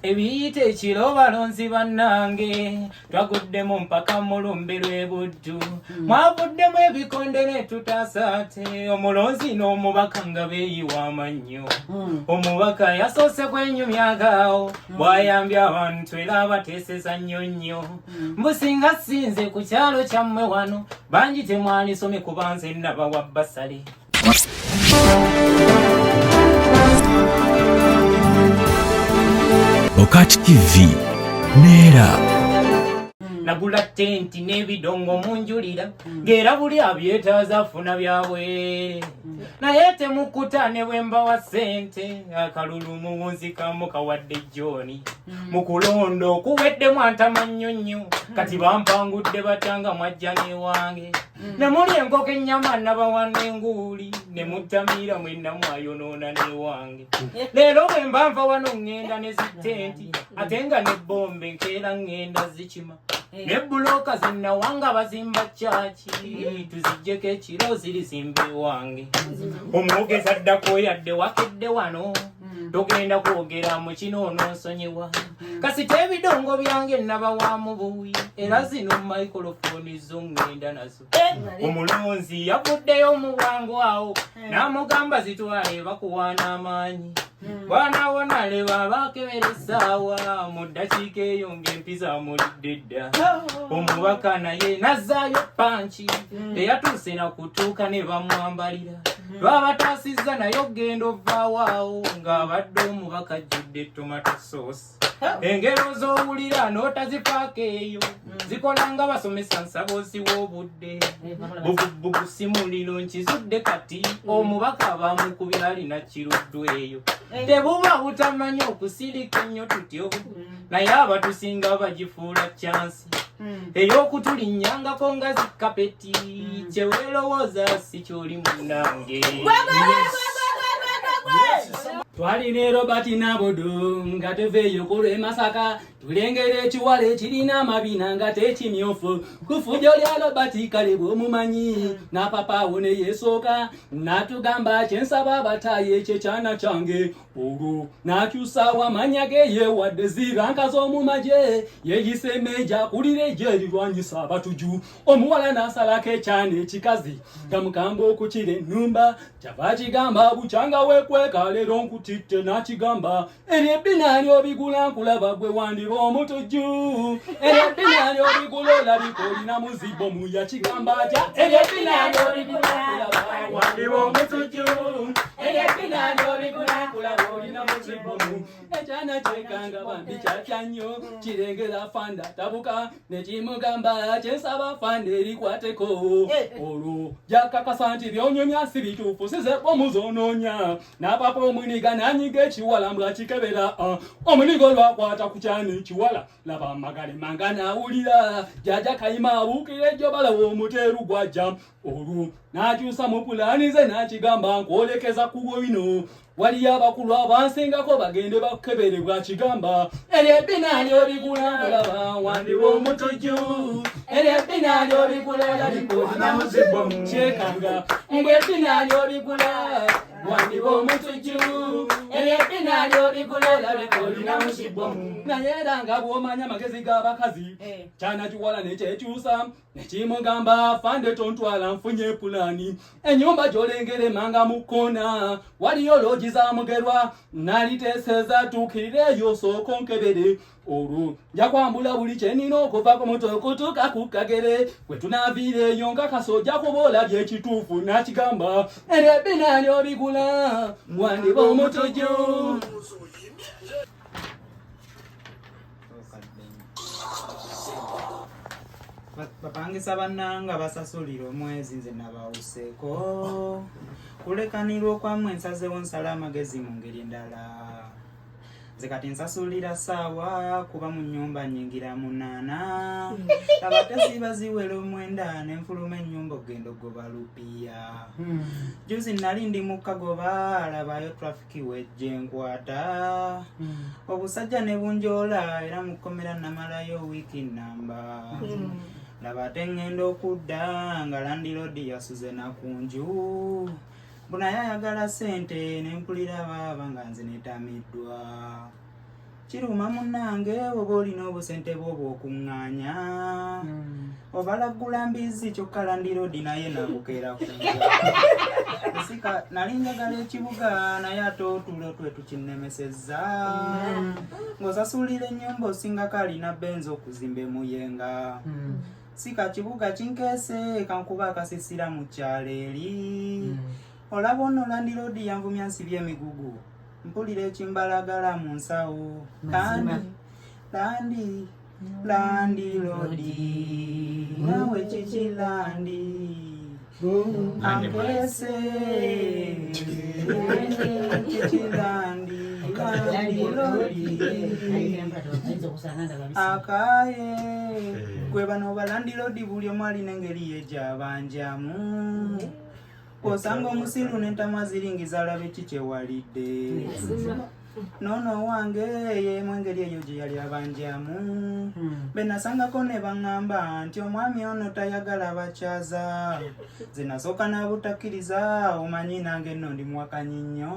ebiyite ekiro balonzi bannange twaguddemu mpaka mulumbe lw'ebuddu mwavuddemu ebikonde ne tutasaate omulonzi n'omubaka nga beeyiwa amannyo omubaka yasoose kwenyumyagaawo bw'ayambye abantu era abateeseza nnyo nnyo mbusinga sinze ku kyalo kyammwe wano bangi temwalisome kuba nze nabawa basale Okati TV Neera nagula tenti n'ebidongo munjulira ng'era buli abyetaaza afuna byabwe naye temukutane bwe mbawa ssente akalulu muwunzikamu kawadde John mu kulonda okuweddemu antamannyonnyo kati bampangudde batanga mwajja n'ewange ne muli enkoko ennyama nabawa n'enguuli ne mutamiira mwenna mwayonoona n'ewange leero bwe mbanva wano ŋŋenda ne zitenti ate nga ne bombe nkeera ŋŋenda zikima ne buloka zinawanga bazimba chachi tuzijjeko ekiro zirizimba ewange omwogezi addako yadde wakedde wano togenda kwogera mu kino onoonsonyiwa kasita ebidongo byange nabawamu buwi era zino microphone zo ŋŋenda nazo omulonzi yavuddeyo mu bwangu awo n'amugamba zitwale bakuwaana amaanyi bwana naleba bakebera essaawa mu ddakiika eyo ng'empiza mulidde dda omubaka naye nazzaayo panki teyatuuse na kutuuka ne bamwambalira lwabataasizza naye ogenda ovaawo ng'abadde omubaka ajjudde tomato sauce engero z'owulira n'otazifaako eyo zikola nga basomesa nsaboosi w'obudde bugusimuliro nkizudde kati omubaka bamukubira alina kiruddu eyo tebuba butamanyi okusirika ennyo tutyo naye abatusinga bagifuula chansi ey'okutulinnyangako nga zikapeti kyeweerowooza si ky'oli munnange twalina Robert Nabodo nga tuveeyo ku lw'e Masaka tulengera ekiwala ekirina amabina nga tekimyufu kufujo lya Robert kale bw'omumanyi na papaawo ne yeesooka n'atugamba kyensaba abataayi ekyo kyana kyange olwo n'akyusa amanya ge yeewadde ziranka z'omumaje yeeyise emeeja akulira eggye erirwanyisa abatuju omuwala n'asalako ekyana ekikazi gamukamba okukira ennumba kyava kigamba bukyanga weekweka leero nkutitte n'akigamba eryo ebbina ly'obigula nkulaba gwe wandiba omutujju eryo ebbina ly'obigula olabika olina muzibbo mu yakigamba atya eryo ebbina ly'obigula nkulaba wandiba omutujju eryo ebbina ly'obigula nkulaba olina muzibbo mu ekyana kyekanga bambi kyatya nnyo kirengera fanda tabuka ne kimugamba kyensaba fanda erikwateko olwo jakakasa nti byonyomya si bituufu size omuzonoonya n'apapa omuniga n'anyiga ekiwala mbwa kikebera omuniga olwakwata ku kyana ekiwala laba amagale manga n'awulira jaja kayima abuukira ejjobala w'omuteeru gwajja olwo n'akyusa mu pulaani ze n'akigamba nkwolekeza ku bwino waliyo abakulu abansingako bagende bakeberebwa kigamba eryo ebbina ly'obigula mulaba wandiba omutujju eryo ebbina ly'obigula olabika olina muzibbo mu kyekanga ng'ebbina ly'obigula wandiba omutujju eryo ebbina ly'obigula olabika olina muzibbo mu naye era nga bw'omanya amagezi g'abakazi kyana kiwala nekyekyusa nekimugamba fande tontwala nfunye pulaani ennyumba gy'olengera emanga mu kkoona waliyo loogi za mugerwa naliteeseza tuukirira eyo sooka onkebere olwo nja kwambula buli kye nnina okuva ku mutwe okutuuka ku kagere bwe tunaaviira eyo nga kaso ojja kuba olabye ekituufu n'akigamba eryo ebbina ly'obigula wandiba omutujju bapangisa bannanga basasulira omwezi nze nabawuseeko kulekanirwa okwammwe nsazeewo nsala amagezi mu ngeri endala nze kati nsasulira ssaawa kuba mu nnyumba nyingira 8 abatesiba ziwera 9 nenfuluma ennyumba ogenda ogoba lupiya juzi nali ndi mu kagoba alabayo trafiki wejje nkwata obusajja ne bunjoola era mukomera namalayo wiiki namba laba ate ŋŋenda okudda nga landiroodi yasuze nakunju bunaye ayagala ssente nempulira baaba nga nze netamiddwa kiruma munnange oba olina obusente bwobwo okuŋŋaanya obalagula mbizi kyokka landiroodi naye nabukeera kunja sika nali njagala ekibuga naye ate otulo twe tukinnemesezza ng'osasulira ennyumba osingako alina benzi okuzimba emuyenga sika kibuga kinkeese kankuba akasisira mu kyalo eri olaba ono landiroodi yanvumya nsibye emigugu mpulira ekimbalagala mu nsawo landiroodi nawe kiki landi ankese kiki landiroodi akaye gwe bano balandiroodi buli omu alina engeri ye gy'abanjamu osanga omusiru n'entamwa ziringiza alabe ki kyewalidde nono wange yemu engeri eyo gye yali abanjamu be nasangako ne baŋŋamba nti omwami ono tayagala bakyaza ze nasooka n'abutakkiriza omanyi nange nno ndi muwakanyi nnyo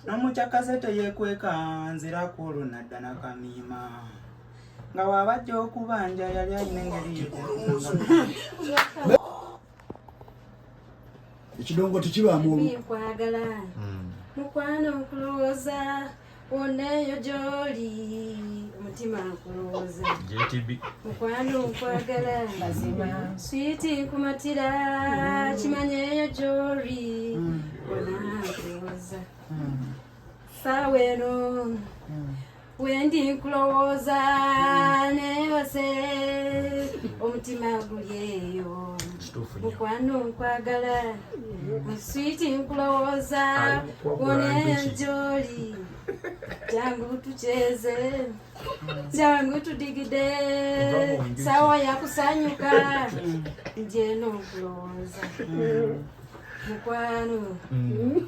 n'omukyakaze teyeekweka nziraku olwo nadda nakamiima nga waabajja okubanja yali alina engeri ye ekidongo tekibaamu nkwagala mukwano nkulowooza woneeyo gy'oli omutima nkulowooza mukwano nkwagala switi nkumatira kimanyeeyo gy'oli wona nkulowooza saawa eno wendi nkulowooza neewase omutima guli eyo mukwano nkwagala switi nkulowooza woneeyo gy'oli jangu tucheze jangu tudigide sawa ya kusanyuka njeno nkulowooza mukwano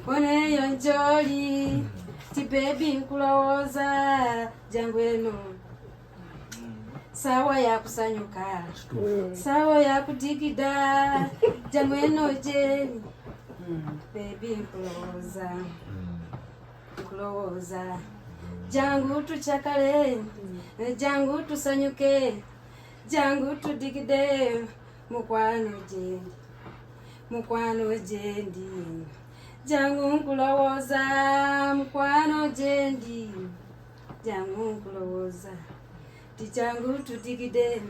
woneeyo gy'oli ti bebi nkulowooza jangu eno sawa ya kusanyuka sawa ya kudigida jangu eno jeni bebi nkulowooza jangu tuchakale jangu tusanyuke jangu tudigide mukwano jendi jangu nkulowooza mukwano jendi jangu nkulowooza ti jangu tudigide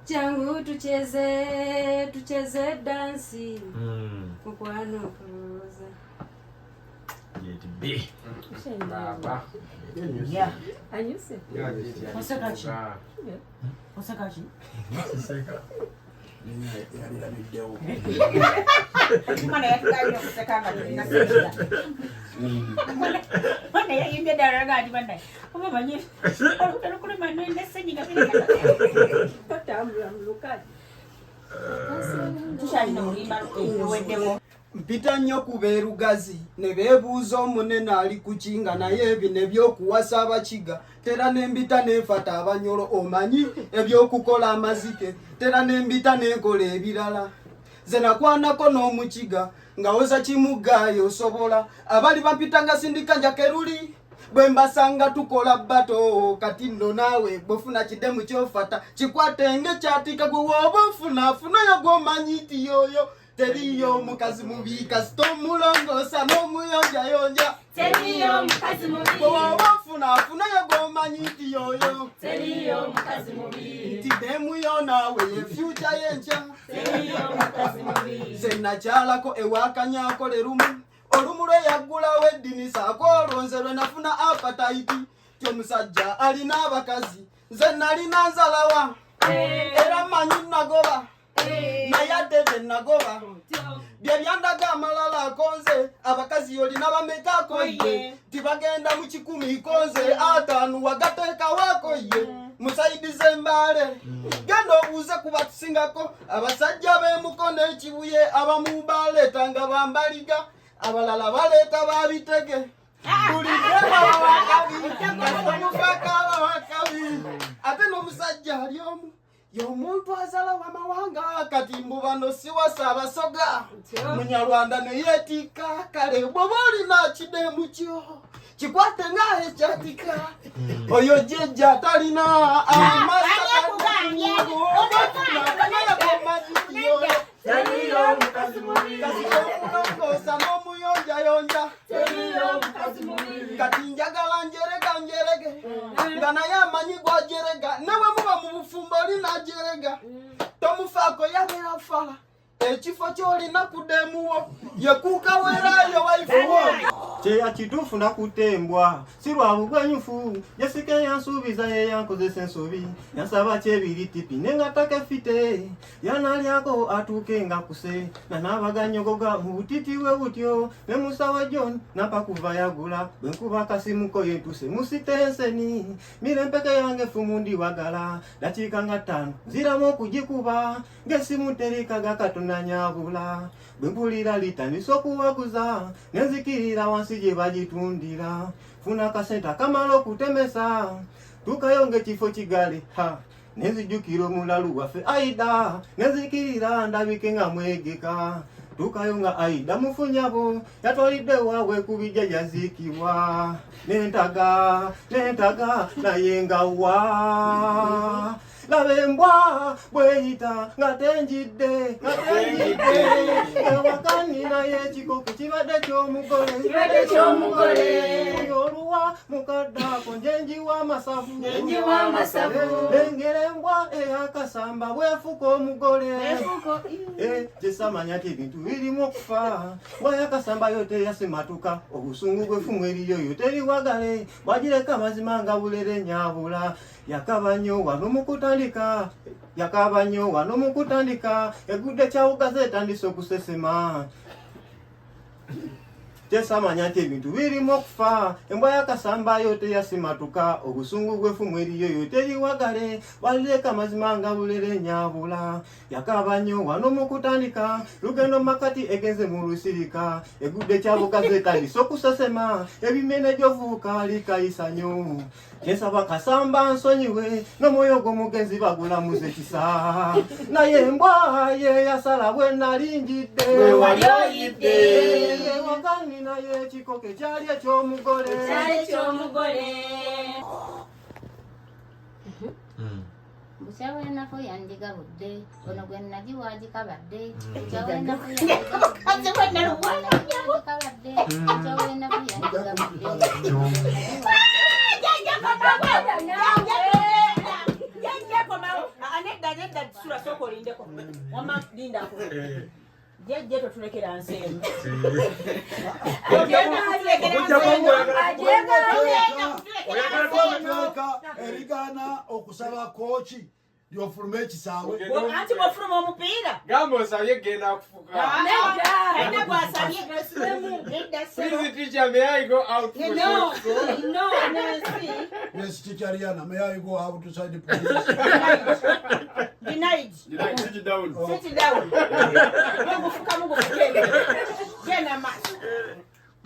jangu tucheze dansi mukwano nkulowooza Baba. Yeah. Anyuse. Osakachi. Osakachi. Mana yatukayo kusekanga tunasema. Mana yimbe daraga di bandai. Kuma banye. Kalau kule mana ndese Njigabidde. Tatambula mlukati. Tushali mulimba wendemo. Mpita nnyo ku beerugazi ne beebuuza omunene ali ku kinga naye ebyo ebyokuwasa abakiga tera n'embita neefata abanyolo omanyi ebyokukola amazike tera n'embita n'enkola ebirala ze nakwanako n'omukiga ngawoza kimugaayo osobola abali bampitanga sindika njakeruli bwe mbasanga tukola bato kati nno naawe bwofuna kidemu kyofata kikwatenge kyatika gwe woba nfuna yogomanyi nti yoyo teriyo mukazi mubi kasito mulongosa n'omuyonjayonja Teriyo mukazi mubi wofuna yogomanyi nti yoyo teriyo mukazi mubi tidemu yo naawe ye future yenca teriyo mukazi mubi zenakyalako ewakanyako lerumu olumu lwe yaggulawo eddinisa akolonze lwe nafuna apataiti tyomusajja alina abakazi nze nalina nzalawa era manyi nagoba naye ate ze nagoba bye byandaga amalala akonze abakazi yolina bamekako ye tibagenda mu 10 konze 5 wagateekawako ye musaidize mbale genda obuuze ku batusingako abasajja b'emukono ekibuye abamu baleetanga bambaliga abalala baleeta babitege buli wakabi ate n'omusajja ali omu y'omuntu azala w'amawanga kati mbu bano siwasa abasoga munyarwanda ne yeetika kale bw'oba olina kidemu kyo kikwate ngaye kyatika oyo jjajja talina omulongoosa n'omuyonjayonja kati njagala njerege nga naye amanyi gwajerega ne bwe muba mu bufumbo olinajerega tomufaako yabeera fala ekifo ky'olina kudemuwo yekuuka werayo waifuwo kyeya kituufu nakutembwa si lwa bugwenyufu Jessica yansuubiza ye yankozesa ensobi yansaba kyebiri tipi nenga takefite yanalyako atuuke nga kuse nanaabaganyogoga mu butiti bwe butyo ne musawa John napakuva yagula bwe nkuba akasimuko yentuse musitenseni mirempeke yange fumu ndiwagala dakiika nga 5 nziramu okugikuba ng'essimu terikaga Katonda nyabula bwe mpulira litandisa okuwaguza nenzikirira wansi gye bagitundira funa akasente akamala okutemesa tukayonga ekifo kigale nenzijjukira omulalu waffe Aida nenzikirira ndabike nga mwegeka tukayonga Aida mufunyabo yatwalidde wawe kubijja yaziikibwa nentaga naye nga wa labembwa bweyita nga tenjidde ewakani naye ekikoke kibadde ky'omugole oluwa mukaddako njenjiwa amasavu lengera embwa eyakasamba bwefuka omugole kyesamanya ti ebintu birimu okufa mbwa yakasamba yo teyasimatuka obusungu bwefumu eriyo yo teriwagale bwagireka amazima nga bulere nyabula yakaba nnyo wano mukutandika egudde kyawugaze etandise okusesema kyesamanya nti ebintu birimu okufa embwa yakasamba yo teyasimatuka obusungu bwefumu eriyo yo teriwagale balireka amazima nga bulere nyabula yakaba nnyo wano mukutandika lugendo makati egenze mu lusirika egudde kyabugaze etandise okusesema ebimene gyovuuka likayisa nnyo kyesaba Kasamba nsonyiwe n'omwoyo gw'omugenzi bagulamuze kisa naye embwa ye yasala bwe nalinjidde wali oyidde wakani naye ekikoke kyali eky'omugole Busawe nako yanjigabudde ono gwe nagiwaagikabadde Jejje totulekera nseemu. Erigana okusaba kochi lyofulume ekisaawe anti bwofuluma omupiira gamba osabye genda kufuka enda gwasabye please teacher may I go out for no yes teacher Rihanna may I go out to side the police denied sit down mugufuka mugufukende genda mas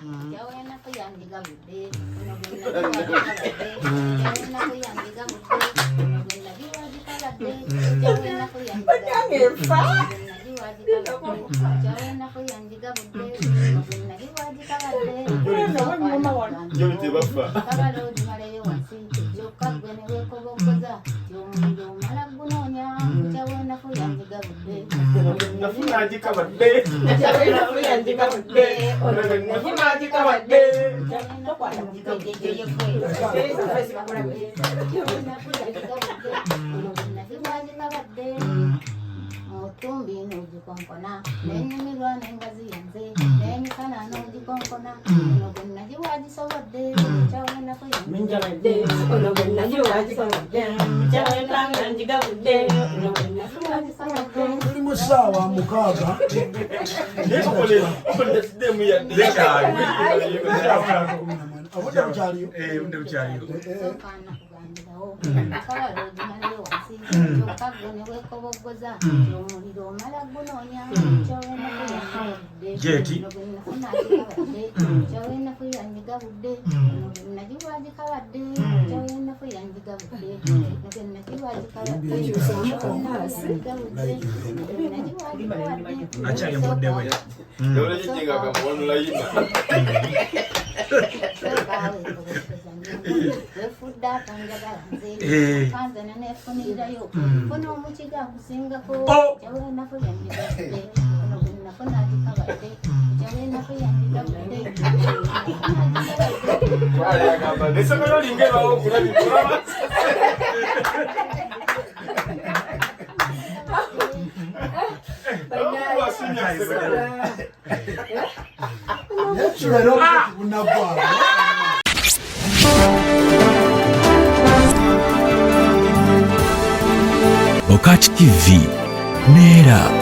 Jawena ko yanjigabudde ono gwe nagiwaagikabadde jawena ko yanjigabudde ono gwe nagiwaagikabadde jawena ko yanjigabudde ono gwe nagiwaagikabadde kabaloodi maleyo wansi kyokka gwe ne weekoboggoza tyomuliro omala gunoonya jawena ko yanjigabudde nafuna agikabadde Mutumbi n'ogikonkona n'ennyumirwa n'engazi yanze n'emikana n'ogikonkona ono gwe nagiwaagisobodde kyawendako yanjigabudde ono gwe nagiwaagisobodde kyawendako yanjigabudde ono gwe nagiwaagisobodde tuli mu ssaawa 6 obudde bukyaliyo sokaana kugambirawo kabaloodi maleyo wansi kyokka gwe ne weekoboggoza omuliro omala gunoonya kyawendako yanjigabudde ono gwe nafuna agikabadde kyawendako yanjigabudde ono gwe nagiwaagikabadde kyawendako yanjigabudde ono gwe nagiwaagikabadde akyayemuddewe Soka wefudda atanjagala nze kanzana nefunirayo funa omukiga gusingako kyawenafu yanjigabidde ono gwe nafuna agikabadde kyawenafu yanjigabidde esomero lingerwawo okulabikula Okati TV Nera.